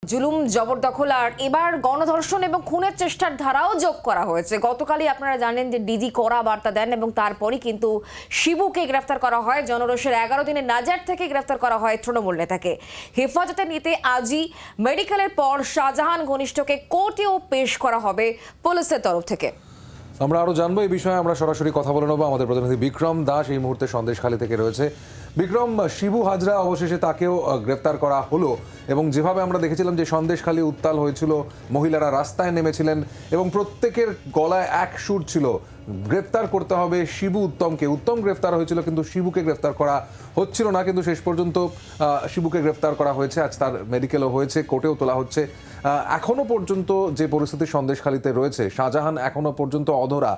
জুলুম জবরদখল আর এবার গণধর্ষণ এবং খুনের চেষ্টার ধারাও যোগ করা হয়েছে। গতকালই আপনারা জানেন যে ডিজি কড়া বার্তা দেন এবং তারপরই কিন্তু শিবুকে গ্রেফতার করা হয়। জনরোষের 11 দিনের নাজার থেকে গ্রেফতার করা হয় তৃণমূল নেতাকে। হেফাজতে নিতে আজই মেডিকেলের পর শাহজাহান ঘনিষ্ঠকে কোর্টেও পেশ করা হবে পুলিশের তরফ থেকে। আমরা আরো জানবো এই বিষয়ে, আমরা সরাসরি কথা বলে নেব। আমাদের প্রতিনিধি বিক্রম দাস এই মুহূর্তে সন্দেশখালী থেকে রয়েছে। বিক্রম, শিবু হাজরা অবশেষে তাকেও গ্রেফতার করা হলো এবং যেভাবে আমরা দেখেছিলাম যে সন্দেশখালী উত্তাল হয়েছিল, মহিলারা রাস্তায় নেমেছিলেন এবং প্রত্যেকের গলায় এক সুর ছিল, গ্রেফতার করতে হবে শিবু উত্তমকে। উত্তম গ্রেফতার হয়েছিল কিন্তু শিবুকে গ্রেফতার করা হচ্ছিল না, কিন্তু শেষ পর্যন্ত শিবুকে গ্রেফতার করা হয়েছে। আজ তার মেডিকেলও হয়েছে, কোর্টেও তোলা হচ্ছে। এখনো পর্যন্ত যে পরিস্থিতি সন্দেশখালীতে রয়েছে, শাহজাহান এখনো পর্যন্ত অধরা।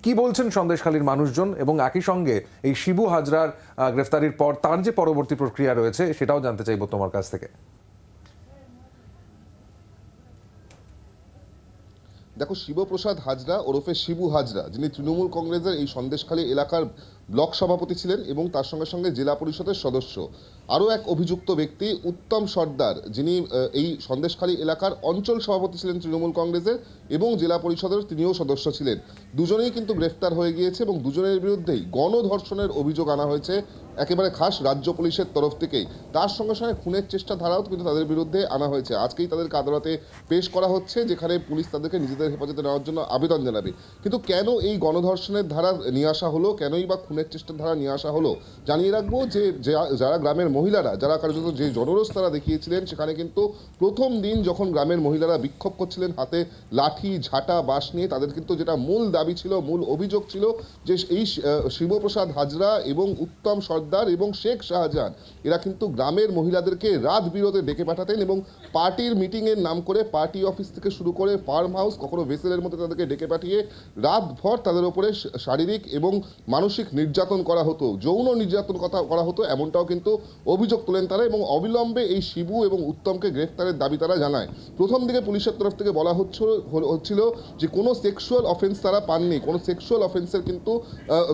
কি বলছেন সন্দেশখালীর মানুষজন এবং একই সঙ্গে এই শিবু হাজরার গ্রেফতারির পর তার যে পরবর্তী প্রক্রিয়া রয়েছে সেটাও জানতে চাইবো তোমার কাছ থেকে। দেখো, শিবপ্রসাদ হাজরা ওরফে শিবু হাজরা, যিনি তৃণমূল কংগ্রেসের এই সন্দেশখালী এলাকার ব্লক সভাপতি ছিলেন এবং তার সঙ্গে সঙ্গে জেলা পরিষদের সদস্য। আরও এক অভিযুক্ত ব্যক্তি উত্তম সর্দার, যিনি এই সন্দেশখালী এলাকার অঞ্চল সভাপতি ছিলেন তৃণমূল কংগ্রেসের এবং জেলা পরিষদের তিনিও সদস্য ছিলেন। দুজনেই কিন্তু গ্রেফতার হয়ে গিয়েছে এবং দুজনের বিরুদ্ধেই গণধর্ষণের অভিযোগ আনা হয়েছে একেবারে খাস রাজ্য পুলিশের তরফ থেকেই। তার সঙ্গে সঙ্গে খুনের চেষ্টা ধারাও কিন্তু তাদের বিরুদ্ধে আনা হয়েছে। আজকেই তাদেরকে আদালতে পেশ করা হচ্ছে, যেখানে পুলিশ তাদেরকে নিজেদের হেফাজতে নেওয়ার জন্য আবেদন জানাবে। কিন্তু কেন এই গণধর্ষণের ধারা নিয়ে আসা হলো, কেনই বা খুনের চেষ্টার ধারা নিয়ে আসা হলো, জানিয়ে রাখবো যে যারা গ্রামের মহিলারা, যারা কার্যত যে জনরোষ তারা দেখিয়েছিলেন, সেখানে কিন্তু প্রথম দিন যখন গ্রামের মহিলারা বিক্ষোভ করছিলেন হাতে লাঠি ঝাঁটা বাঁশ নিয়ে, তাদের কিন্তু যেটা মূল দাবি ছিল, মূল অভিযোগ ছিল যে এই শিবপ্রসাদ হাজরা এবং উত্তম সর্দার এবং শেখ শাহজাহান এরা কিন্তু গ্রামের মহিলাদেরকে রাত বিরতে ডেকে পাঠাতেন এবং পার্টির মিটিংয়ের নাম করে পার্টি অফিস থেকে শুরু করে ফার্ম হাউস, কখনো ভেসেলের মধ্যে তাদেরকে ডেকে পাঠিয়ে রাতভর তাদের ওপরে শারীরিক এবং মানসিক নির্যাতন করা হতো, যৌন নির্যাতন করা হতো, এমনটাও কিন্তু অভিযোগ তোলেন তারা। এবং অবিলম্বে এই শিবু এবং উত্তমকে গ্রেফতারের দাবি তারা জানায়। প্রথম দিকে পুলিশের তরফ থেকে বলা হচ্ছিল যে কোনো সেক্সুয়াল অফেন্স তারা পাননি, কোনো সেক্সুয়াল অফেন্সের কিন্তু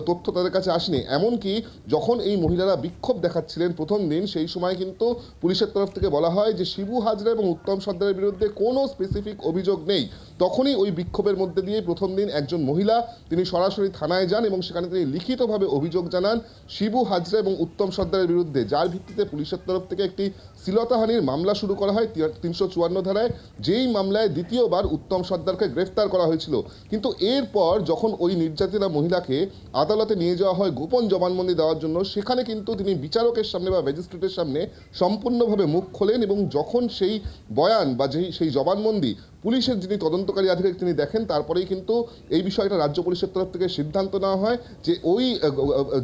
তথ্য তাদের কাছে আসেনি। এমনকি যখন এই মহিলারা বিক্ষোভ দেখাচ্ছিলেন প্রথম দিন, সেই সময় কিন্তু পুলিশের তরফ থেকে বলা হয় যে শিবু হাজরা এবং উত্তম সর্দারের বিরুদ্ধে কোনো স্পেসিফিক অভিযোগ নেই। তখনই ওই বিক্ষোভের মধ্যে দিয়ে প্রথম দিন একজন মহিলা তিনি সরাসরি থানায় যান এবং সেখানে তিনি লিখিতভাবে অভিযোগ জানান শিবু হাজরা এবং উত্তম সর্দারের বিরুদ্ধে, যার ভিত্তিতে পুলিশের তরফ থেকে একটি শ্লীলতাহানির মামলা শুরু করা হয় 354 ধারায়, যেই মামলায় দ্বিতীয়বার উত্তম সর্দারকে গ্রেফতার করা হয়েছিল। কিন্তু এরপর যখন ওই নির্যাতিতা মহিলাকে আদালতে নিয়ে যাওয়া হয় গোপন জবানবন্দি দেওয়ার জন্য, সেখানে কিন্তু তিনি বিচারকের সামনে বা ম্যাজিস্ট্রেটের সামনে সম্পূর্ণভাবে মুখ খোলেন এবং যখন সেই বয়ান বা সেই জবানবন্দি পুলিশের যিনি তদন্তকারী আধিকারিক তিনি দেখেন, তারপরেই কিন্তু এই বিষয়টা রাজ্য পুলিশের তরফ থেকে সিদ্ধান্ত নেওয়া হয় যে ওই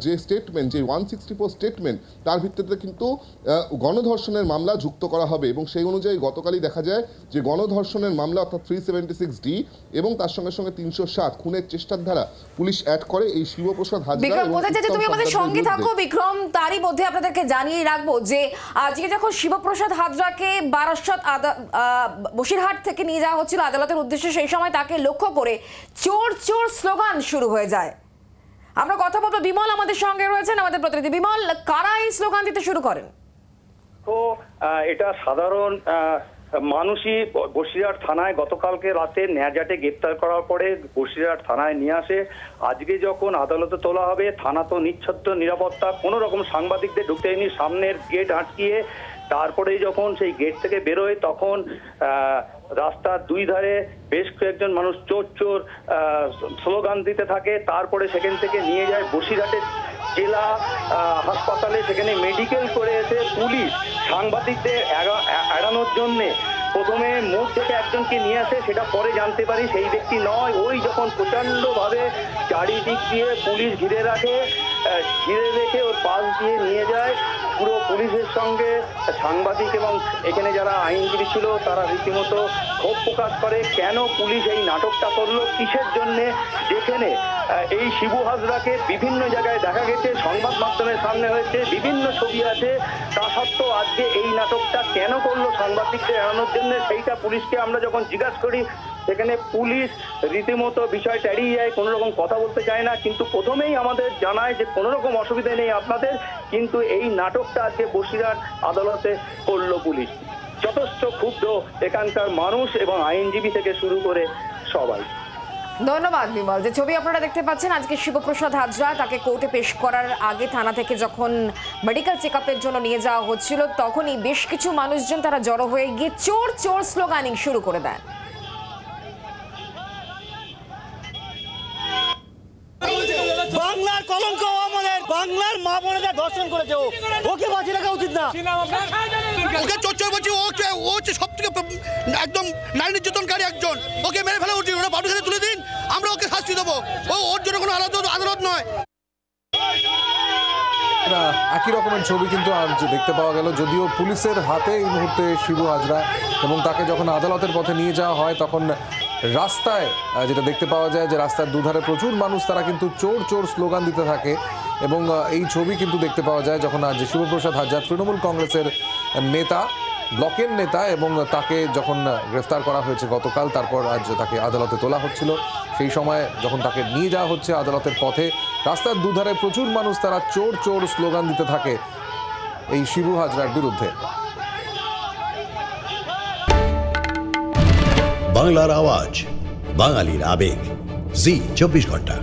যে স্টেটমেন্ট, যে 164 স্টেটমেন্ট, তার ভিত্তিতে কিন্তু গণধর্ষণের মামলা যুক্ত করা হবে। এবং সেই অনুযায়ী গতকালই দেখা যায় যে গণধর্ষণের মামলা অর্থাৎ 376D এবং তার সঙ্গে সঙ্গে 307 খুনের চেষ্টার ধারা পুলিশ অ্যাড করে এই শিবপ্রসাদ হাজরা। তুমি আমাদের সঙ্গে থাকো বিক্রম, তারই মধ্যে আপনাদেরকে জানিয়ে রাখবো যে আজকে যখন শিবপ্রসাদ হাজরাকে বারাসত বসিরহাট থেকে নিয়ে যাওয়া হচ্ছিল আদালতের উদ্দেশ্যে, সেই সময় তাকে লক্ষ্য করে চোর চোর স্লোগান শুরু হয়ে যায়। আমরা কথা বলবো, বিমল আমাদের সঙ্গে রয়েছেন, আমাদের প্রতিনিধি। বিমল, কারা এই স্লোগান দিতে শুরু করেন? তো এটা সাধারণ মানুষই বসিরহাট থানায় গতকালকে রাতে ন্যাজাটে গ্রেপ্তার করার পরে বসিরহাট থানায় নিয়ে আসে। আজকে যখন আদালতে তোলা হবে, থানা তো নিচ্ছদ্র নিরাপত্তা, কোনো রকম সাংবাদিকদের ঢুকতে দেয়নি, সামনের গেট আটকিয়ে তারপরে যখন সেই গেট থেকে বেরোয় তখন রাস্তার দুই ধারে বেশ কয়েকজন মানুষ চোর চোর স্লোগান দিতে থাকে। তারপরে সেখান থেকে নিয়ে যায় বসিরহাটের জেলা হাসপাতালে, সেখানে মেডিকেল করে এসে পুলিশ সাংবাদিকদের এড়ানোর জন্যে প্রথমে মোড় থেকে একজনকে নিয়ে আসে, সেটা পরে জানতে পারি সেই ব্যক্তি নয়। ওই যখন প্রচণ্ডভাবে চারিদিক দিয়ে পুলিশ ঘিরে রেখে ওর পাশ দিয়ে নিয়ে যায়, পুরো পুলিশের সঙ্গে সাংবাদিক এবং এখানে যারা আইনজীবী ছিল তারা রীতিমতো ক্ষোভ প্রকাশ করে। কেন পুলিশ এই নাটকটা করলো, কিসের জন্যে? যেখানে এই শিবু হাজরাকে বিভিন্ন জায়গায় দেখা গেছে, সংবাদ মাধ্যমের সামনে হয়েছে, বিভিন্ন ছবি আছে, তা সত্ত্বেও আজকে এই নাটকটা কেন করলো সাংবাদিকদের এড়ানোর জন্য, সেইটা পুলিশকে আমরা যখন জিজ্ঞাসা করি, সেখানে পুলিশ রীতিমতো বিষয়টা এড়িয়ে যায়, কোনো রকম কথা বলতে চায় না। কিন্তু প্রথমেই আমাদের জানায় যে কোনো রকম অসুবিধা নেই আপনাদের, কিন্তু এই নাটকটা আজকে বসিরহাট আদালতে করলো পুলিশ। যথেষ্ট ক্ষুব্ধ এখানকার মানুষ এবং আইনজীবী থেকে শুরু করে সবাই। ধন্যবাদ বিমল। যে ছবি আপনারা দেখতে পাচ্ছেন, আজকে শিবপ্রসাদ হাজরা তাকে কোর্টে পেশ করার আগে থানা থেকে যখন মেডিকেল চেক আপের জন্য নিয়ে যাওয়া হচ্ছিল, তখনই বেশ কিছু মানুষজন তারা জড়ো হয়ে গিয়ে চোর চোর স্লোগানিং শুরু করে দেয়। বাংলার কলঙ্ক, আমাদের বাংলার মা বোনেদের ধর্ষণ করেছে, ওকে বাঁচি রাখা উচিত না। ওকে চোর বলছি, ও হচ্ছে সব থেকে একদম নারী নির্যাতনকারী একজন, ওকে মেরে ফেলা উচিত। ওরা বাবুর কাছে তুলে দিন, আমরা ওকে শাস্তি দেবো। ওর জন্য কোনো আদালত নয়। একই রকমের ছবি কিন্তু আজ দেখতে পাওয়া গেল, যদিও পুলিশের হাতে এই মুহূর্তে শিবু হাজরা, এবং তাকে যখন আদালতের পথে নিয়ে যাওয়া হয় তখন রাস্তায় যেটা দেখতে পাওয়া যায় যে রাস্তার দুধারে প্রচুর মানুষ তারা কিন্তু চোর চোর স্লোগান দিতে থাকে। এবং এই ছবি কিন্তু দেখতে পাওয়া যায় যখন আজ শিবপ্রসাদ হাজরা তৃণমূল কংগ্রেসের নেতা, ব্লকের নেতা, এবং তাকে যখন গ্রেফতার করা হয়েছে গতকাল, তারপর আজ তাকে আদালতে তোলা হচ্ছিল। সেই সময় যখন তাকে নিয়ে যাওয়া হচ্ছে আদালতের পথে, রাস্তার দুধারে প্রচুর মানুষ তারা চোর চোর স্লোগান দিতে থাকে এই শিবু হাজরার বিরুদ্ধে। বাংলার আওয়াজ, বাঙালির আবেগ, জি 24 ঘন্টা।